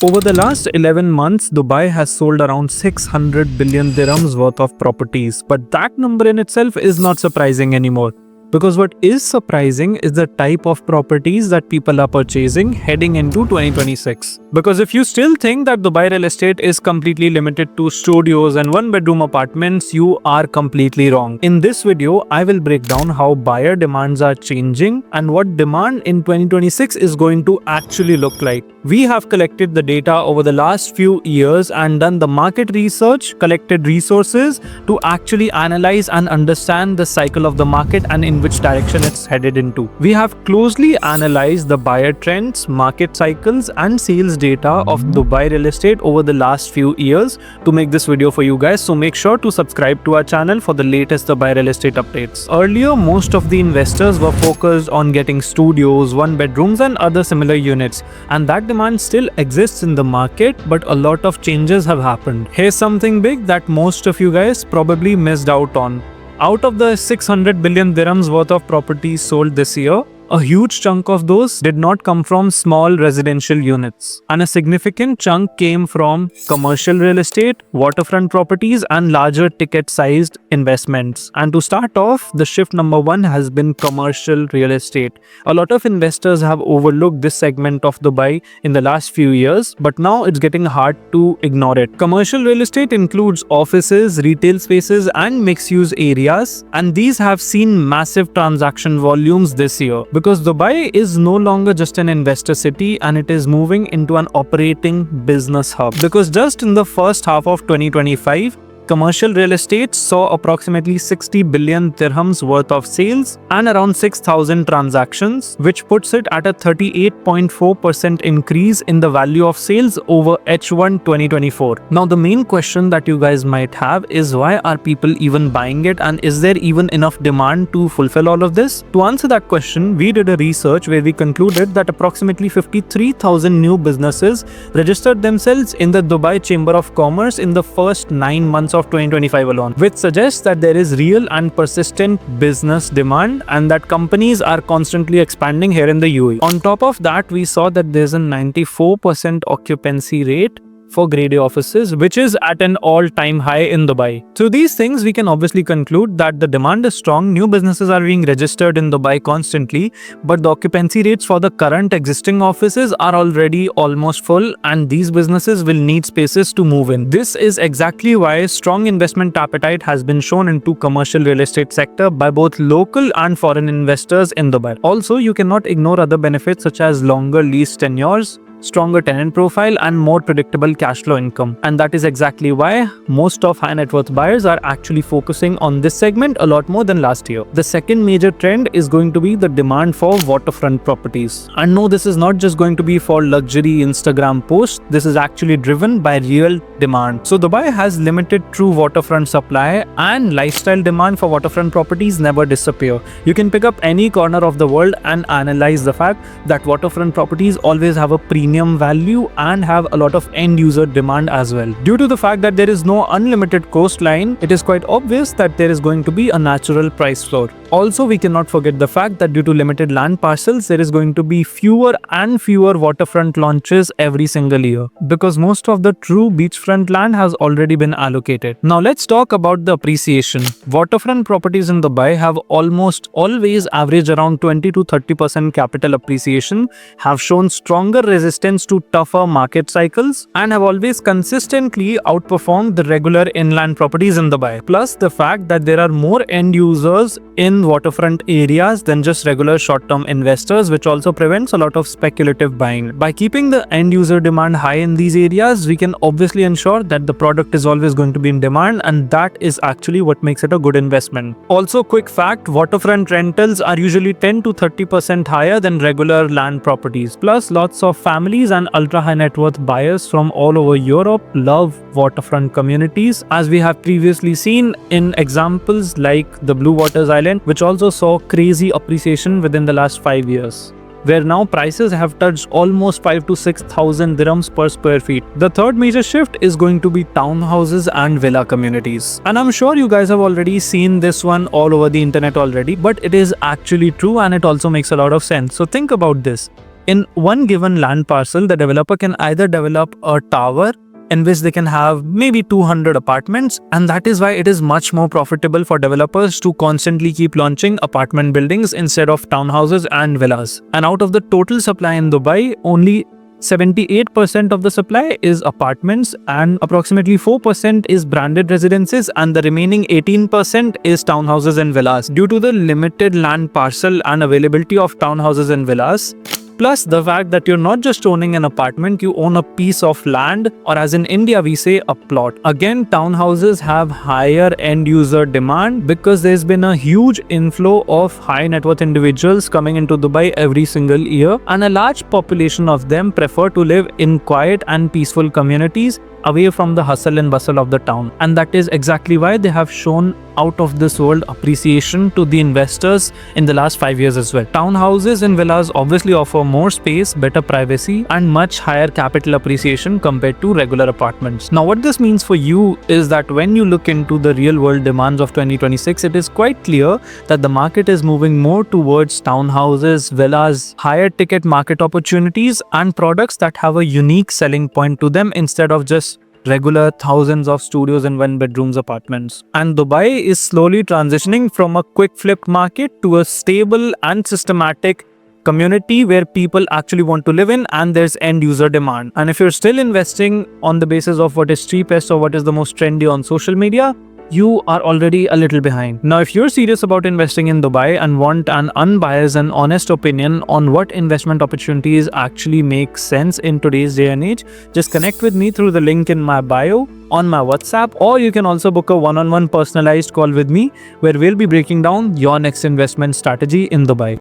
Over the last 11 months, Dubai has sold around 600 billion dirhams worth of properties. But that number in itself is not surprising anymore. Because what is surprising is the type of properties that people are purchasing heading into 2026. Because if you still think that Dubai real estate is completely limited to studios and one-bedroom apartments, you are completely wrong. In this video, I will break down how buyer demands are changing and what demand in 2026 is going to actually look like. We have collected the data over the last few years and done the market research, collected resources to actually analyze and understand the cycle of the market and in which direction it's headed into. We have closely analyzed the buyer trends, market cycles and sales data of Dubai real estate over the last few years to make this video for you guys. So make sure to subscribe to our channel for the latest Dubai real estate updates. Earlier, most of the investors were focused on getting studios, one bedrooms and other similar units, and that demand still exists in the market, but a lot of changes have happened. Here's something big that most of you guys probably missed out on. Out of the 600 billion dirhams worth of properties sold this year, a huge chunk of those did not come from small residential units, and a significant chunk came from commercial real estate, waterfront properties and larger ticket sized investments. And to start off, the shift number one has been commercial real estate. A lot of investors have overlooked this segment of Dubai in the last few years, but now it's getting hard to ignore it. Commercial real estate includes offices, retail spaces and mixed use areas, and these have seen massive transaction volumes this year. Because Dubai is no longer just an investor city and it is moving into an operating business hub. Because just in the first half of 2025, commercial real estate saw approximately 60 billion dirhams worth of sales and around 6,000 transactions, which puts it at a 38.4% increase in the value of sales over H1 2024. Now, the main question that you guys might have is, why are people even buying it, and is there even enough demand to fulfill all of this? To answer that question, we did a research where we concluded that approximately 53,000 new businesses registered themselves in the Dubai Chamber of Commerce in the first 9 months of 2025 alone, which suggests that there is real and persistent business demand and that companies are constantly expanding here in the UAE. On top of that, we saw that there's a 94% occupancy rate for Grade A offices, which is at an all-time high in Dubai. So these things, we can obviously conclude that the demand is strong, new businesses are being registered in Dubai constantly, but the occupancy rates for the current existing offices are already almost full and these businesses will need spaces to move in. This is exactly why strong investment appetite has been shown into commercial real estate sector by both local and foreign investors in Dubai. Also, you cannot ignore other benefits such as longer lease tenures, stronger tenant profile and more predictable cash flow income. And that is exactly why most of high net worth buyers are actually focusing on this segment a lot more than last year. The second major trend is going to be the demand for waterfront properties. And no, this is not just going to be for luxury Instagram posts. This is actually driven by real demand. So Dubai has limited true waterfront supply, and lifestyle demand for waterfront properties never disappear. You can pick up any corner of the world and analyze the fact that waterfront properties always have a premium value and have a lot of end user demand as well. Due to the fact that there is no unlimited coastline, it is quite obvious that there is going to be a natural price floor. Also, we cannot forget the fact that due to limited land parcels, there is going to be fewer and fewer waterfront launches every single year, because most of the true beachfront land has already been allocated. Now let's talk about the appreciation. Waterfront properties in Dubai have almost always averaged around 20 to 30% capital appreciation, have shown stronger resistance to tougher market cycles, and have always consistently outperformed the regular inland properties in Dubai. Plus the fact that there are more end users in waterfront areas than just regular short-term investors, which also prevents a lot of speculative buying. By keeping the end user demand high in these areas, we can obviously ensure that the product is always going to be in demand, and that is actually what makes it a good investment. Also, quick fact, waterfront rentals are usually 10 to 30% higher than regular land properties. Plus, lots of families and ultra high net worth buyers from all over Europe love waterfront communities, as we have previously seen in examples like the Blue Waters Island, which also saw crazy appreciation within the last 5 years, where now prices have touched almost 5 to 6,000 dirhams per square feet. The third major shift is going to be townhouses and villa communities. And I'm sure you guys have already seen this one all over the internet already, but it is actually true and it also makes a lot of sense. So think about this. In one given land parcel, the developer can either develop a tower in which they can have maybe 200 apartments, and that is why it is much more profitable for developers to constantly keep launching apartment buildings instead of townhouses and villas. And out of the total supply in Dubai, only 78% of the supply is apartments and approximately 4% is branded residences, and the remaining 18% is townhouses and villas. Due to the limited land parcel and availability of townhouses and villas, plus the fact that you're not just owning an apartment, you own a piece of land, or as in India we say a plot. Again, townhouses have higher end user demand because there's been a huge inflow of high net worth individuals coming into Dubai every single year, and a large population of them prefer to live in quiet and peaceful communities away from the hustle and bustle of the town. And that is exactly why they have shown out of this world appreciation to the investors in the last 5 years as well. Townhouses and villas obviously offer more space, better privacy, and much higher capital appreciation compared to regular apartments. Now, what this means for you is that when you look into the real world demands of 2026, it is quite clear that the market is moving more towards townhouses, villas, higher ticket market opportunities, and products that have a unique selling point to them instead of just regular thousands of studios and one bedrooms apartments. And Dubai is slowly transitioning from a quick flip market to a stable and systematic community where people actually want to live in, and there's end user demand. And if you're still investing on the basis of what is cheapest or what is the most trendy on social media, you are already a little behind. Now, if you're serious about investing in Dubai and want an unbiased and honest opinion on what investment opportunities actually make sense in today's day and age, just connect with me through the link in my bio on my WhatsApp, or you can also book a one-on-one personalized call with me where we'll be breaking down your next investment strategy in Dubai.